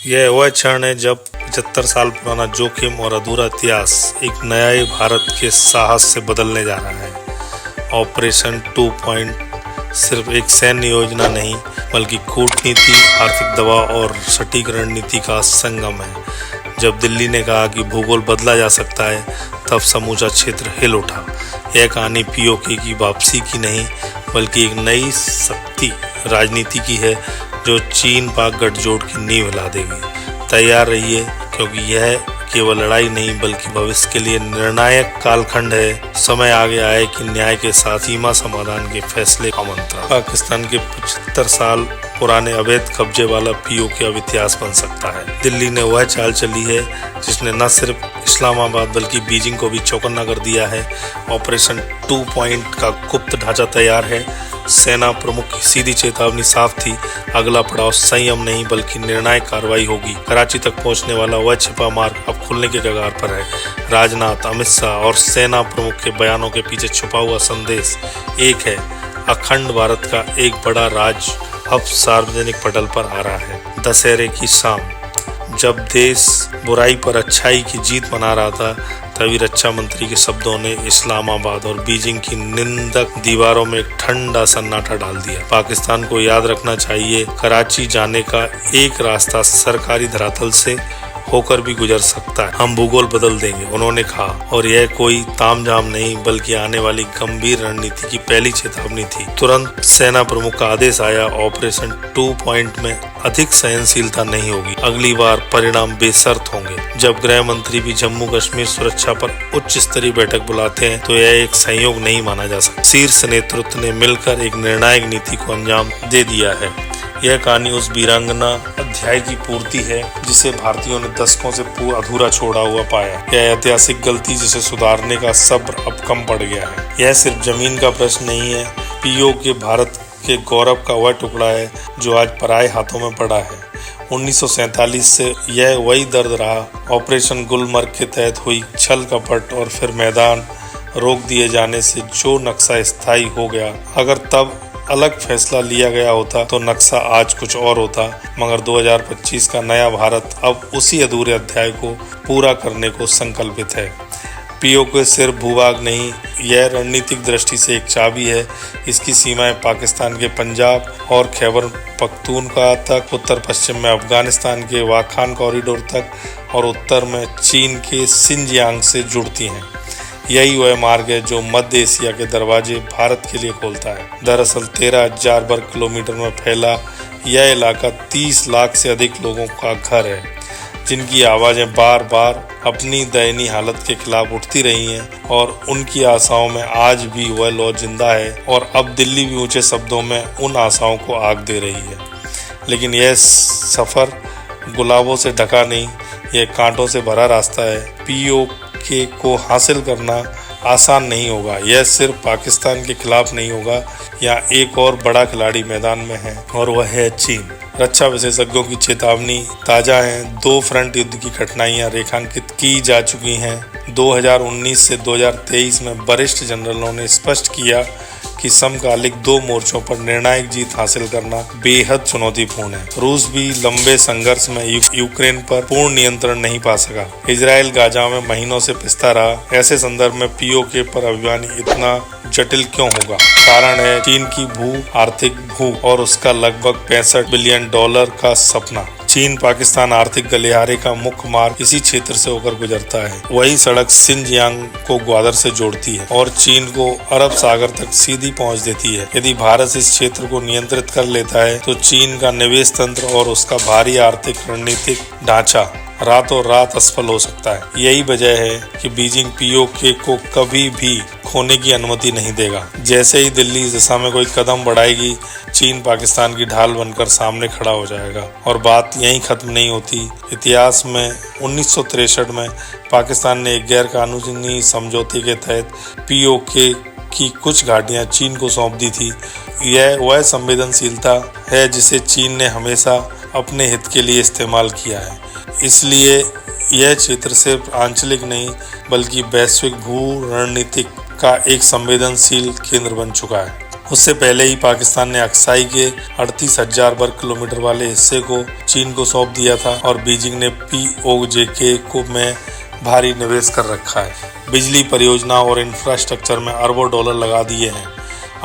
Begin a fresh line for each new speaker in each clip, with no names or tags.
यह वह क्षण है जब 75 साल पुराना जोखिम और अधूरा इतिहास एक नए भारत के साहस से बदलने जा रहा है। ऑपरेशन 2 पॉइंट सिर्फ एक सैन्य योजना नहीं, बल्कि कूटनीति, आर्थिक दबाव और सटीक रणनीति का संगम है। जब दिल्ली ने कहा कि भूगोल बदला जा सकता है, तब समूचा क्षेत्र हिल उठा। यह कहानी पीओके की वापसी की नहीं, बल्कि एक नई शक्ति राजनीति की है, जो चीन पाक गठजोड़ की नींव हिला देगी। तैयार रहिए, क्योंकि यह केवल लड़ाई नहीं, बल्कि भविष्य के लिए निर्णायक कालखंड है। समय आ गया है कि न्याय के साथ सीमा समाधान के फैसले का मंत्र। पाकिस्तान के 75 साल पुराने अवैध कब्जे वाला पीओके अब इतिहास बन सकता है। दिल्ली ने वह चाल चली है जिसने न सिर्फ इस्लामाबाद बल्कि बीजिंग को भी चौकन्ना कर दिया है। ऑपरेशन 2 पॉइंट का गुप्त ढांचा तैयार है। सेना प्रमुख की सीधी चेतावनी साफ थी, अगला पड़ाव संयम नहीं बल्कि निर्णायक कार्रवाई होगी। कराची तक पहुंचने वाला वह छिपा मार्ग अब खुलने के कगार पर है। राजनाथ, अमित शाह और सेना प्रमुख के बयानों के पीछे छुपा हुआ संदेश एक है, अखंड भारत का एक बड़ा राज अब सार्वजनिक पटल पर आ रहा है। दशहरे की शाम, जब देश बुराई पर अच्छाई की जीत मना रहा था, तभी रक्षा मंत्री के शब्दों ने इस्लामाबाद और बीजिंग की निंदक दीवारों में एक ठंडा सन्नाटा डाल दिया। पाकिस्तान को याद रखना चाहिए, कराची जाने का एक रास्ता सरकारी धरातल से होकर भी गुजर सकता है। हम भूगोल बदल देंगे, उन्होंने कहा, और यह कोई तामझाम नहीं बल्कि आने वाली गंभीर रणनीति की पहली चेतावनी थी। तुरंत सेना प्रमुख का आदेश आया, ऑपरेशन 2 पॉइंट में अधिक सहनशीलता नहीं होगी, अगली बार परिणाम बेशर्त होंगे। जब गृह मंत्री भी जम्मू कश्मीर सुरक्षा पर उच्च स्तरीय बैठक बुलाते हैं, तो यह एक संयोग नहीं माना जा सकता। शीर्ष नेतृत्व ने मिलकर एक निर्णायक नीति को अंजाम दे दिया है। यह कहानी उस वीरांगना अध्याय की पूर्ति है जिसे भारतीयों ने दशकों से अधूरा छोड़ा हुआ पाया। यह ऐतिहासिक गलती जिसे सुधारने का सब्र अब कम पड़ गया है। यह सिर्फ जमीन का प्रश्न नहीं है, पीओके भारत के गौरव का वह टुकड़ा है जो आज पराये हाथों में पड़ा है। 1947 से यह वही दर्द रहा। ऑपरेशन गुलमर्ग के तहत हुई छल कपट और फिर मैदान रोक दिए जाने से जो नक्शा स्थायी हो गया, अगर तब अलग फैसला लिया गया होता तो नक्शा आज कुछ और होता। मगर 2025 का नया भारत अब उसी अधूरे अध्याय को पूरा करने को संकल्पित है। पीओके सिर्फ भूभाग नहीं, यह रणनीतिक दृष्टि से एक चाबी है। इसकी सीमाएं पाकिस्तान के पंजाब और खैबर पख्तूनख्वा तक, उत्तर पश्चिम में अफगानिस्तान के वाखान कॉरिडोर तक और उत्तर में चीन के सिंजियांग से जुड़ती हैं। यही वह मार्ग है जो मध्य एशिया के दरवाजे भारत के लिए खोलता है। दरअसल 13,000 वर्ग किलोमीटर में फैला यह इलाका 30 लाख से अधिक लोगों का घर है, जिनकी आवाज़ें बार बार अपनी दयनीय हालत के खिलाफ उठती रही हैं, और उनकी आशाओं में आज भी वह लौ जिंदा है। और अब दिल्ली भी ऊंचे शब्दों में उन आशाओं को आग दे रही है। लेकिन यह सफ़र गुलाबों से ढका नहीं, यह कांटों से भरा रास्ता है। पीओके को हासिल करना आसान नहीं होगा। यह सिर्फ पाकिस्तान के खिलाफ नहीं होगा, यहाँ एक और बड़ा खिलाड़ी मैदान में है, और वह है चीन। रक्षा विशेषज्ञों की चेतावनी ताज़ा है। 2 फ्रंट युद्ध की कठिनाइयाँ रेखांकित की जा चुकी हैं। 2019 से 2023 में वरिष्ठ जनरलों ने स्पष्ट किया कि समकालिक 2 मोर्चों पर निर्णायक जीत हासिल करना बेहद चुनौतीपूर्ण है। रूस भी लंबे संघर्ष में यूक्रेन पर पूर्ण नियंत्रण नहीं पा सका। इजराइल गाजा में महीनों से पिसता रहा। ऐसे संदर्भ में पीओके पर अभियान इतना जटिल क्यों होगा? कारण है चीन की आर्थिक भूख और उसका लगभग $65 बिलियन का सपना। चीन पाकिस्तान आर्थिक गलियारे का मुख्य मार्ग इसी क्षेत्र से होकर गुजरता है। वही सड़क सिंजियांग को ग्वादर से जोड़ती है और चीन को अरब सागर तक सीधी पहुंच देती है। यदि भारत इस क्षेत्र को नियंत्रित कर लेता है, तो चीन का निवेश तंत्र और उसका भारी आर्थिक रणनीतिक ढांचा रातों रात असफल हो सकता है। यही वजह है कि बीजिंग पीओके को कभी भी खोने की अनुमति नहीं देगा। जैसे ही दिल्ली इस दिशा में कोई कदम बढ़ाएगी, चीन पाकिस्तान की ढाल बनकर सामने खड़ा हो जाएगा। और बात यहीं खत्म नहीं होती। इतिहास में 1963 में पाकिस्तान ने एक गैर कानूनी समझौते के तहत पीओके की कुछ घाटियां चीन को सौंप दी थी। यह वह संवेदनशीलता है जिसे चीन ने हमेशा अपने हित के लिए इस्तेमाल किया है। इसलिए यह क्षेत्र सिर्फ आंचलिक नहीं, बल्कि वैश्विक भू रणनीतिक का एक संवेदनशील केंद्र बन चुका है। उससे पहले ही पाकिस्तान ने अक्साई के 38,000 वर्ग किलोमीटर वाले हिस्से को चीन को सौंप दिया था और बीजिंग ने POJK को में भारी निवेश कर रखा है। बिजली परियोजना और इंफ्रास्ट्रक्चर में अरबों डॉलर लगा दिए हैं।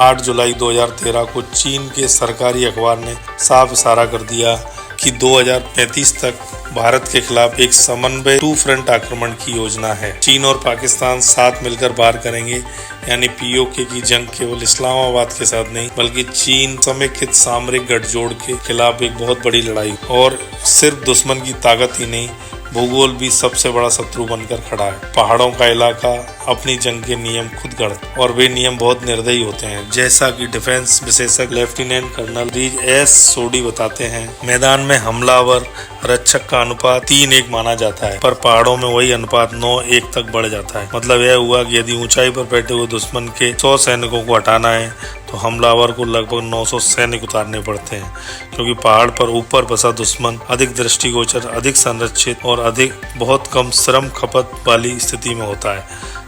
8 जुलाई 2013 को चीन के सरकारी अखबार ने साफ इशारा कर दिया कि 2035 तक भारत के खिलाफ एक समन्वय 2 फ्रंट आक्रमण की योजना है। चीन और पाकिस्तान साथ मिलकर वार करेंगे, यानी POK की जंग केवल इस्लामाबाद के साथ नहीं बल्कि चीन समेकित सामरिक गठजोड़ के खिलाफ एक बहुत बड़ी लड़ाई। और सिर्फ दुश्मन की ताकत ही नहीं, भूगोल भी सबसे बड़ा शत्रु बनकर खड़ा है। पहाड़ों का इलाका अपनी जंग के नियम खुद गढ़ता और वे नियम बहुत निर्दयी होते हैं, जैसा कि डिफेंस विशेषज्ञ लेफ्टिनेंट कर्नल रीज एस सोडी बताते हैं। मैदान में हमलावर रक्षक का अनुपात 3:1 माना जाता है, पर पहाड़ों में वही अनुपात 9:1 तक बढ़ जाता है। मतलब यह हुआ कि यदि ऊंचाई पर बैठे हुए दुश्मन के 100 सैनिकों को हटाना है तो हमलावर को लगभग 900 सैनिक उतारने पड़ते हैं, क्योंकि पहाड़ पर ऊपर बसा दुश्मन अधिक दृष्टिगोचर, अधिक संरक्षित और अधिक बहुत कम श्रम खपत वाली स्थिति में होता है।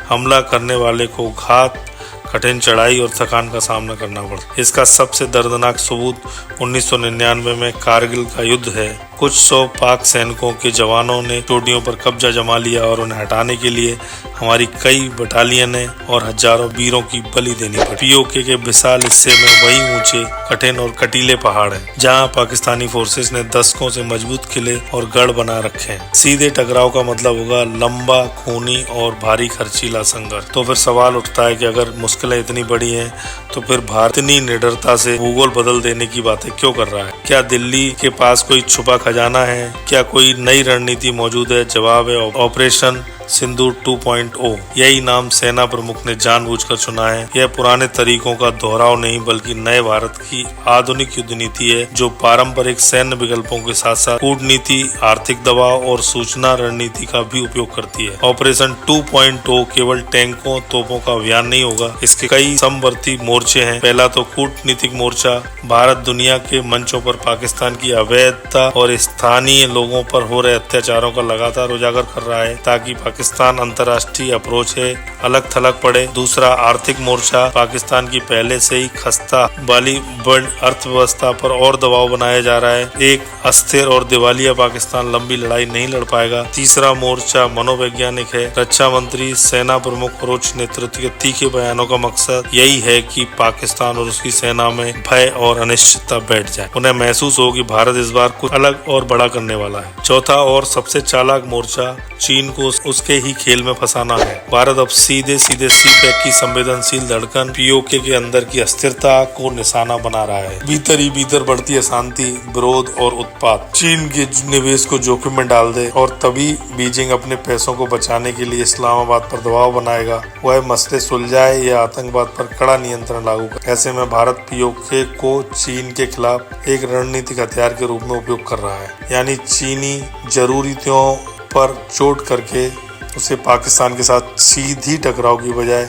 हमला करने वाले को घात, कठिन चढ़ाई और थकान का सामना करना पड़ता है। इसका सबसे दर्दनाक सबूत 1999 में कारगिल का युद्ध है। कुछ 100 पाक सैनिकों के जवानों ने चोटियों पर कब्जा जमा लिया और उन्हें हटाने के लिए हमारी कई बटालियनें और हजारों वीरों की बलि देनी पड़ी। POK के विशाल हिस्से में वही ऊंचे, कठिन और कटीले पहाड़ हैं, जहां पाकिस्तानी फोर्सेस ने दशकों से मजबूत किले और गढ़ बना रखे हैं। सीधे टकराव का मतलब होगा लंबा, खूनी और भारी खर्चीला संघर्ष। तो फिर सवाल उठता है कि अगर मुश्किलें इतनी बड़ी हैं तो फिर भारत इतनी निडरता से भूगोल बदल देने की बातें क्यों कर रहा है? क्या दिल्ली के पास कोई छुपा खजाना है? क्या कोई नई रणनीति मौजूद है? जवाब है ऑपरेशन सिंदूर 2.0। यही नाम सेना प्रमुख ने जानबूझकर चुना है। यह पुराने तरीकों का दोहराव नहीं बल्कि नए भारत की आधुनिक युद्ध नीति है, जो पारंपरिक सैन्य विकल्पों के साथ साथ कूटनीति, आर्थिक दबाव और सूचना रणनीति का भी उपयोग करती है। ऑपरेशन 2.0 केवल टैंकों, तोपों का अभियान नहीं होगा, इसके कई समवर्ती मोर्चे हैं। पहला तो कूटनीतिक मोर्चा। भारत दुनिया के मंचों पर पाकिस्तान की अवैधता और स्थानीय लोगों पर हो रहे अत्याचारों का लगातार उजागर कर रहा है, ताकि पाकिस्तान अंतर्राष्ट्रीय अप्रोच है अलग थलग पड़े। दूसरा आर्थिक मोर्चा। पाकिस्तान की पहले से ही खस्ता वाली बड़ी अर्थव्यवस्था पर और दबाव बनाया जा रहा है। एक अस्थिर और दिवालिया पाकिस्तान लंबी लड़ाई नहीं लड़ पाएगा। तीसरा मोर्चा मनोवैज्ञानिक है। रक्षा मंत्री, सेना प्रमुख और उच्च नेतृत्व के तीखे बयानों का मकसद यही है कि पाकिस्तान और उसकी सेना में भय और अनिश्चितता बैठ जाए। उन्हें महसूस हो कि भारत इस बार कुछ अलग और बड़ा करने वाला है। चौथा और सबसे चालाक मोर्चा, चीन को उसके ही खेल में फंसाना है। भारत अब सीधे सीपैक की संवेदनशील धड़कन POK के अंदर की अस्थिरता को निशाना बना रहा है। भीतर ही भीतर बढ़ती अशांति, विरोध और उत्पात चीन के निवेश को जोखिम में डाल दे, और तभी बीजिंग अपने पैसों को बचाने के लिए इस्लामाबाद पर दबाव बनाएगा। वह मसले सुलझाए या आतंकवाद पर कड़ा नियंत्रण लागू करे। ऐसे में भारत POK को चीन के खिलाफ एक रणनीतिक हथियार के रूप में उपयोग कर रहा है, यानी चीनी जरूरतों पर चोट करके उसे पाकिस्तान के साथ सीधी टकराव की बजाय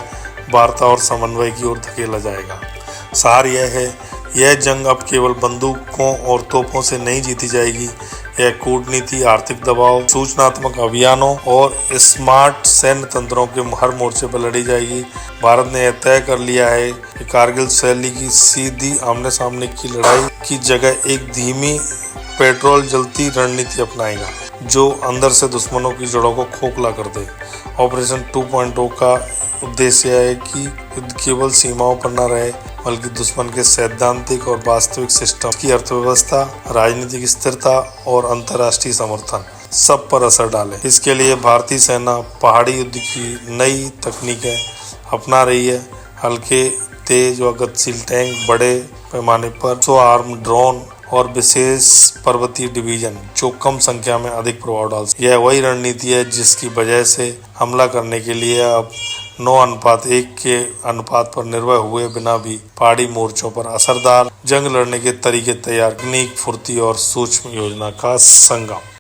वार्ता और समन्वय की ओर धकेला जाएगा। सार यह है, यह जंग अब केवल बंदूकों और तोपों से नहीं जीती जाएगी। यह कूटनीति, आर्थिक दबाव, सूचनात्मक अभियानों और स्मार्ट सैन्य तंत्रों के हर मोर्चे पर लड़ी जाएगी। भारत ने यह तय कर लिया है कि कारगिल शैली की सीधी आमने सामने की लड़ाई की जगह एक धीमी, पेट्रोल जलती रणनीति अपनाएगा, जो अंदर से दुश्मनों की जड़ों को खोखला कर दे। ऑपरेशन 2.0 का उद्देश्य है कि युद्ध केवल सीमाओं पर न रहे बल्कि दुश्मन के सैद्धांतिक और वास्तविक सिस्टम की अर्थव्यवस्था, राजनीतिक स्थिरता और अंतर्राष्ट्रीय समर्थन सब पर असर डाले। इसके लिए भारतीय सेना पहाड़ी युद्ध की नई तकनीकें अपना रही है। हल्के, तेज व गतिशील टैंक, बड़े पैमाने पर स्व-आर्म ड्रोन और विशेष पर्वतीय डिवीजन, जो कम संख्या में अधिक प्रभाव डाल सकते। यह वही रणनीति है जिसकी वजह से हमला करने के लिए अब 9:1 के अनुपात पर निर्भर हुए बिना भी पहाड़ी मोर्चों पर असरदार जंग लड़ने के तरीके तैयार, तकनीक, फुर्ती और सूक्ष्म योजना का संगम।